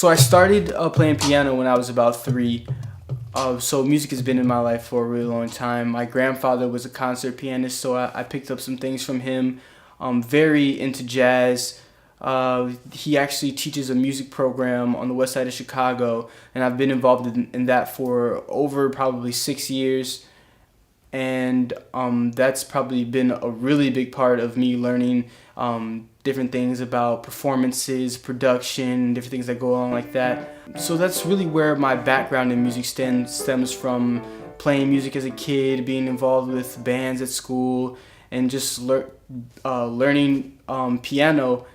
So I started playing piano when I was about 3. So music has been in my life for a really long time. My grandfather was a concert pianist, so I picked up some things from him. Very into jazz. He actually teaches a music program on the west side of Chicago, and I've been involved in that for over probably 6 years. And that's probably been a really big part of me learning different things about performances, production, different things that go along like that. So that's really where my background in music stems from, playing music as a kid, being involved with bands at school, and just learning piano,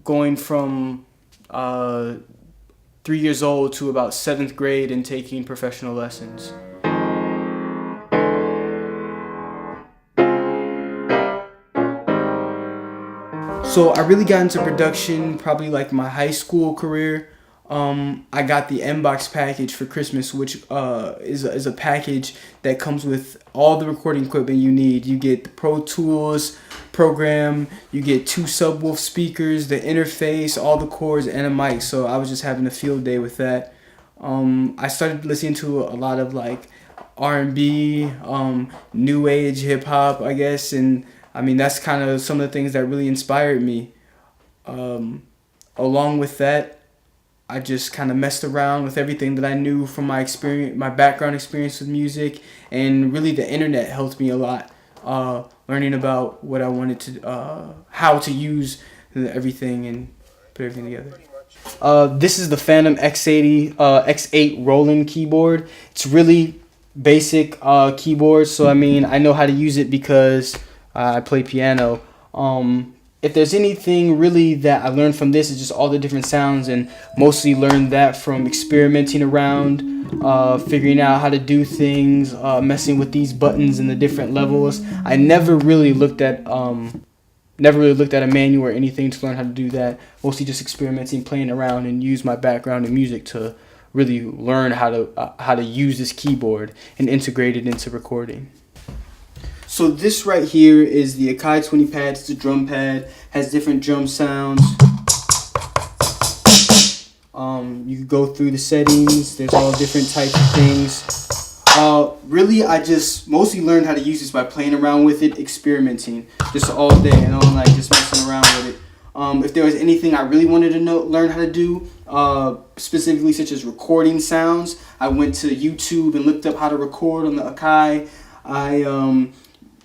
going from 3 years old to about 7th grade and taking professional lessons. So I really got into production probably like my high school career. I got the Mbox package for Christmas, which is a package that comes with all the recording equipment you need. You get the Pro Tools program, you get 2 subwoof speakers, the interface, all the cords, and a mic. So I was just having a field day with that. I started listening to a lot of like R&B, new age hip hop, I guess, and I mean that's kind of some of the things that really inspired me. Along with that, I just kind of messed around with everything that I knew from my experience, my background experience with music, and really the internet helped me a lot. Learning about what I wanted to, how to use everything and put everything together. This is the Phantom X8 Roland keyboard. It's really basic keyboard, so I mean I know how to use it because I play piano. If there's anything really that I learned from this, is just all the different sounds, and mostly learned that from experimenting around, figuring out how to do things, messing with these buttons and the different levels. I never really looked at a manual or anything to learn how to do that. Mostly just experimenting, playing around, and use my background in music to really learn how to use this keyboard and integrate it into recording. So this right here is the Akai 20 pad. It's a drum pad, has different drum sounds. You can go through the settings. There's all different types of things. Really, I just mostly learned how to use this by playing around with it, experimenting, just all day, and all night, just messing around with it. If there was anything I really wanted to learn how to do, specifically such as recording sounds, I went to YouTube and looked up how to record on the Akai. I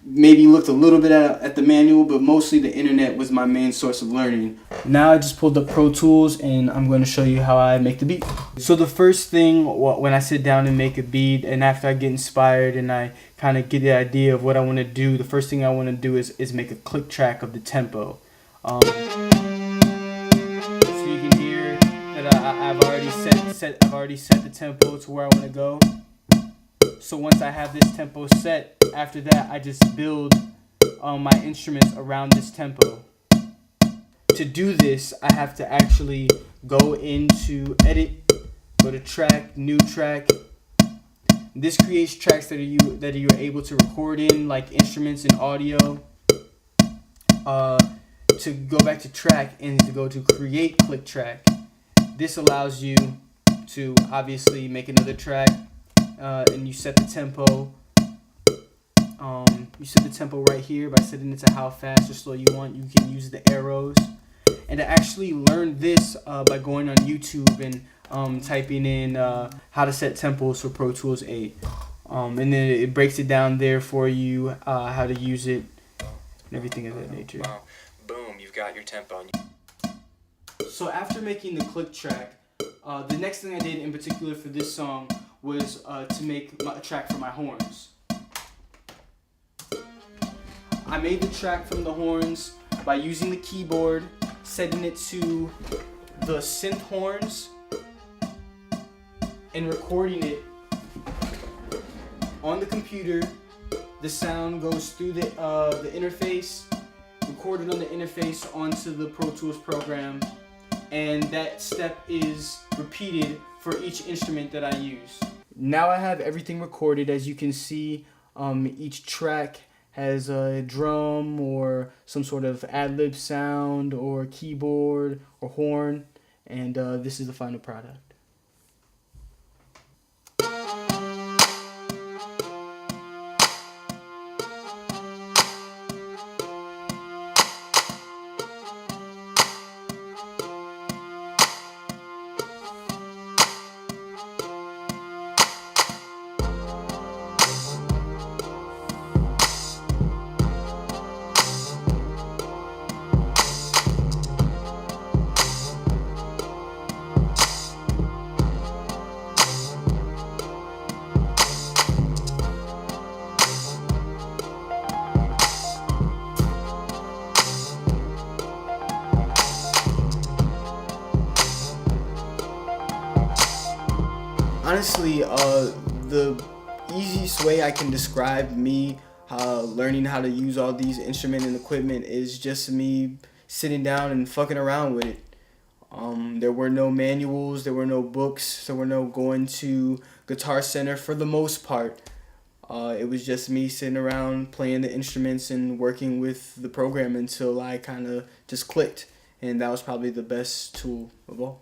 maybe looked a little bit at the manual, but mostly the internet was my main source of learning. Now I just pulled up Pro Tools, and I'm going to show you how I make the beat. So the first thing when I sit down and make a beat, and after I get inspired and I kind of get the idea of what I want to do, the first thing I want to do is make a click track of the tempo. So you can hear that I've already set the tempo to where I want to go. So once I have this tempo set, after that I just build my instruments around this tempo. To do this, I have to actually go into edit, go to track, new track. This creates tracks that you're able to record in, like instruments and audio. To go back to track and to go to create click track. This allows you to obviously make another track. And you set the tempo. You set the tempo right here by setting it to how fast or slow you want. You can use the arrows. And to actually learn this by going on YouTube and typing in how to set tempos for Pro Tools 8. And then it breaks it down there for you, how to use it, and everything of that nature. Wow. Boom, you've got your tempo. So after making the click track, the next thing I did in particular for this song was to make a track for my horns. I made the track from the horns by using the keyboard, setting it to the synth horns, and recording it on the computer. The sound goes through the interface, recorded on the interface onto the Pro Tools program, and that step is repeated for each instrument that I use. Now I have everything recorded. As you can see, each track has a drum or some sort of ad-lib sound or keyboard or horn, and this is the final product. Honestly, the easiest way I can describe me learning how to use all these instrument and equipment is just me sitting down and fucking around with it. There were no manuals, there were no books, there were no going to Guitar Center for the most part. It was just me sitting around playing the instruments and working with the program until I kind of just clicked. And that was probably the best tool of all.